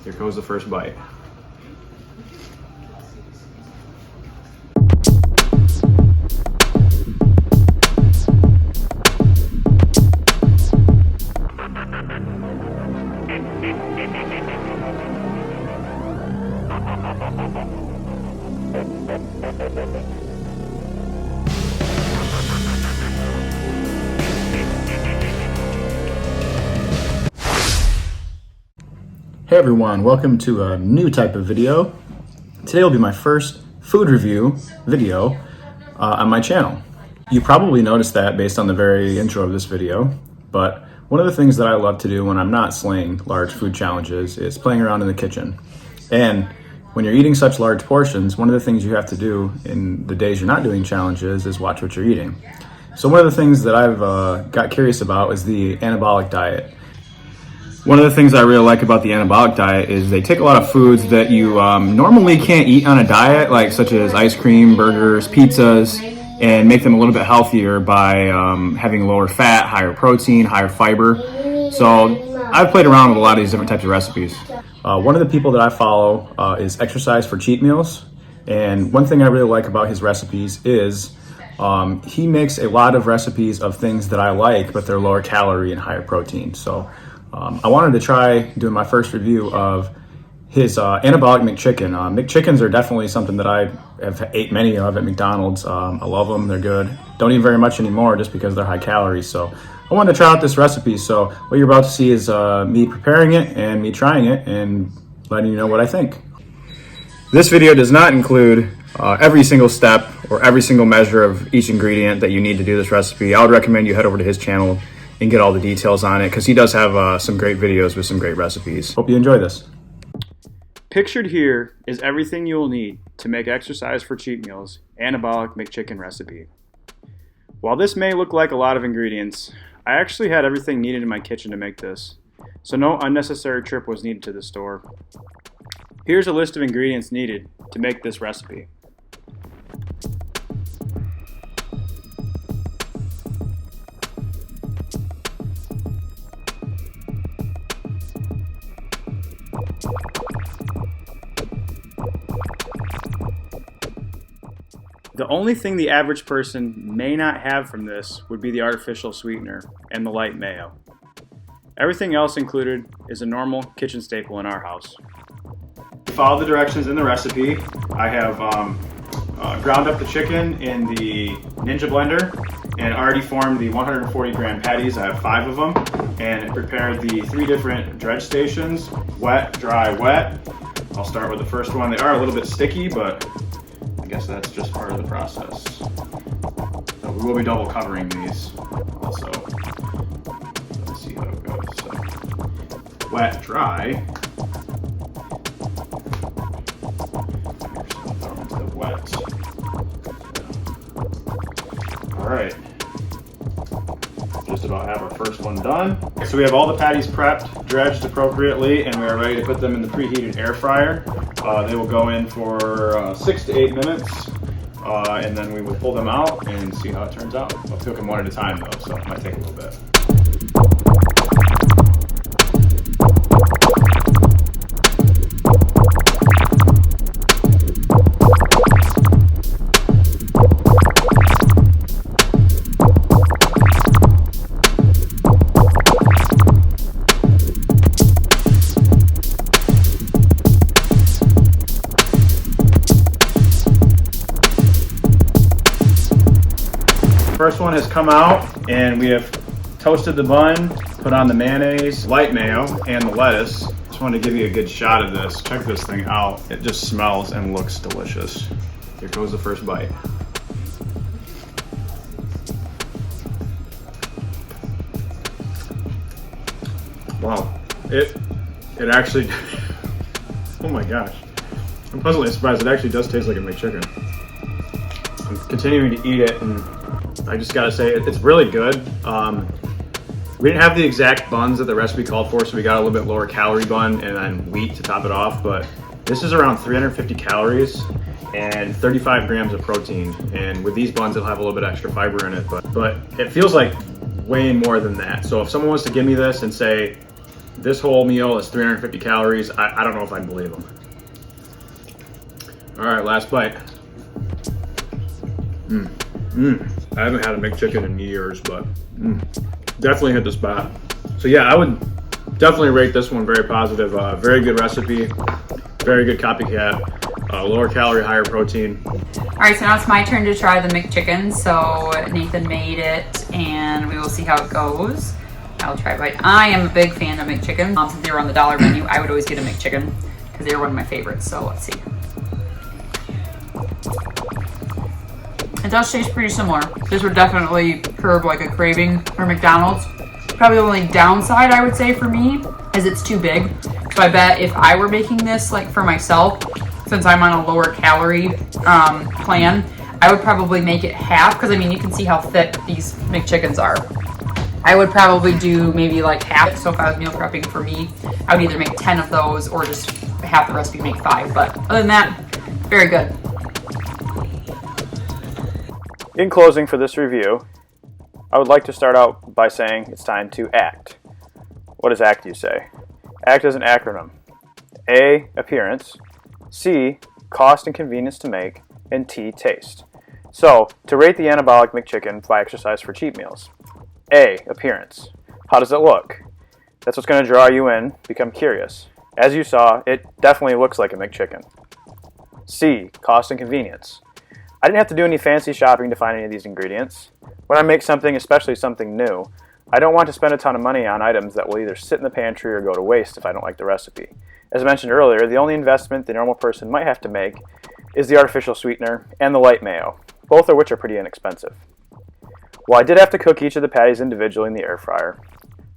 Here goes the first bite. Hey everyone, welcome to a new type of video. Today will be my first food review video on my channel. You probably noticed that based on the very intro of this video, but one of the things that I love to do when I'm not slaying large food challenges is playing around in the kitchen. And when you're eating such large portions, one of the things you have to do in the days you're not doing challenges is watch what you're eating. So one of the things that I've got curious about is the anabolic diet. One of the things I really like about the anabolic diet is they take a lot of foods that you normally can't eat on a diet, like such as ice cream, burgers, pizzas, and make them a little bit healthier by having lower fat, higher protein, higher fiber. So I've played around with a lot of these different types of recipes. One of the people that I follow is Exercise4CheatMeals, and one thing I really like about his recipes is he makes a lot of recipes of things that I like, but they're lower calorie and higher protein. So I wanted to try doing my first review of his anabolic McChicken. McChickens are definitely something that I have ate many of at McDonald's. I love them, they're good. Don't eat very much anymore just because they're high calories. So I wanted to try out this recipe. So what you're about to see is me preparing it and me trying it and letting you know what I think. This video does not include every single step or every single measure of each ingredient that you need to do this recipe. I would recommend you head over to his channel and get all the details on it, because he does have some great videos with some great recipes. Hope you enjoy this. Pictured here is everything you will need to make Exercise4CheatMeals Anabolic McChicken recipe. While this may look like a lot of ingredients, I actually had everything needed in my kitchen to make this, so no unnecessary trip was needed to the store. Here's a list of ingredients needed to make this recipe. The only thing the average person may not have from this would be the artificial sweetener and the light mayo. Everything else included is a normal kitchen staple in our house. Follow the directions in the recipe. I have ground up the chicken in the Ninja blender and already formed the 140 gram patties. I have 5 of them, and prepared the 3 different dredge stations: wet, dry, wet. I'll start with the first one. They are a little bit sticky, but I guess that's just part of the process. So we will be double covering these also. Let's see how it goes. So, wet, dry. Into the wet. All right. Just about have our first one done. So we have all the patties prepped, dredged appropriately, and we are ready to put them in the preheated air fryer. They will go in for 6 to 8 minutes, and then we will pull them out and see how it turns out. I'll cook them one at a time though, so it might take a little bit. First one has come out, and we have toasted the bun, put on the mayonnaise, light mayo, and the lettuce. Just wanted to give you a good shot of this. Check this thing out. It just smells and looks delicious. Here goes the first bite. Wow, it actually, oh my gosh. I'm pleasantly surprised. It actually does taste like a McChicken. I'm continuing to eat it, and I just gotta say, it's really good. We didn't have the exact buns that the recipe called for, so we got a little bit lower calorie bun and then wheat to top it off, but this is around 350 calories and 35 grams of protein. And with these buns, it'll have a little bit extra fiber in it, but it feels like way more than that. So if someone wants to give me this and say, This whole meal is 350 calories. I don't know if I believe them. All right, last bite. I haven't had a McChicken in years, but definitely hit the spot. So yeah, I would definitely rate this one very positive. Very good recipe, very good copycat. Lower calorie, higher protein. All right, so now it's my turn to try the McChicken. So Nathan made it, and we will see how it goes. I'll try a bite. I am a big fan of McChicken. Since they were on the dollar menu, I would always get a McChicken because they were one of my favorites. So let's see. It does taste pretty similar. This would definitely curb like a craving for McDonald's. Probably the only downside I would say for me is it's too big. So I bet if I were making this like for myself, since I'm on a lower calorie plan, I would probably make it half, because I mean you can see how thick these McChickens are. I would probably do maybe like half. So if I was meal prepping for me, I would either make 10 of those or just half the recipe, make 5. But other than that, very good. In closing for this review, I would like to start out by saying it's time to act. What does ACT, you say? ACT is an acronym. A, appearance. C, cost and convenience to make. And T, taste. So, to rate the Anabolic McChicken by Exercise for Cheat Meals. A, appearance. How does it look? That's what's going to draw you in, become curious. As you saw, it definitely looks like a McChicken. C, cost and convenience. I didn't have to do any fancy shopping to find any of these ingredients. When I make something, especially something new, I don't want to spend a ton of money on items that will either sit in the pantry or go to waste if I don't like the recipe. As I mentioned earlier, the only investment the normal person might have to make is the artificial sweetener and the light mayo, both of which are pretty inexpensive. While I did have to cook each of the patties individually in the air fryer,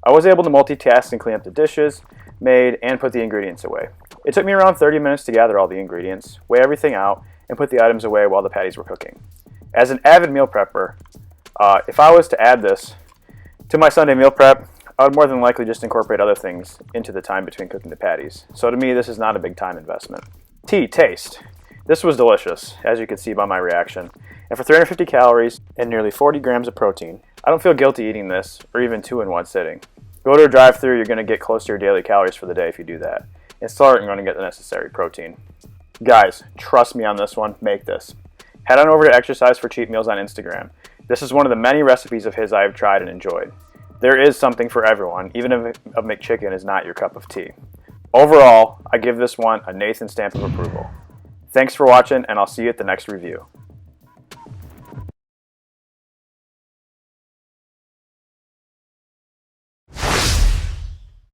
I was able to multitask and clean up the dishes made and put the ingredients away. It took me around 30 minutes to gather all the ingredients, weigh everything out, and put the items away while the patties were cooking. As an avid meal prepper, if I was to add this to my Sunday meal prep, I would more than likely just incorporate other things into the time between cooking the patties. So to me, this is not a big time investment. T, taste. This was delicious, as you can see by my reaction. And for 350 calories and nearly 40 grams of protein, I don't feel guilty eating this, or even 2 in one sitting. Go to a drive-thru, you're going to get close to your daily calories for the day if you do that. And still aren't going to get the necessary protein. Guys, trust me on this one, make this. Head on over to Exercise for Cheat Meals on Instagram. This is one of the many recipes of his I have tried and enjoyed. There is something for everyone, even if a McChicken is not your cup of tea. Overall, I give this one a Nathan stamp of approval. Thanks for watching, and I'll see you at the next review.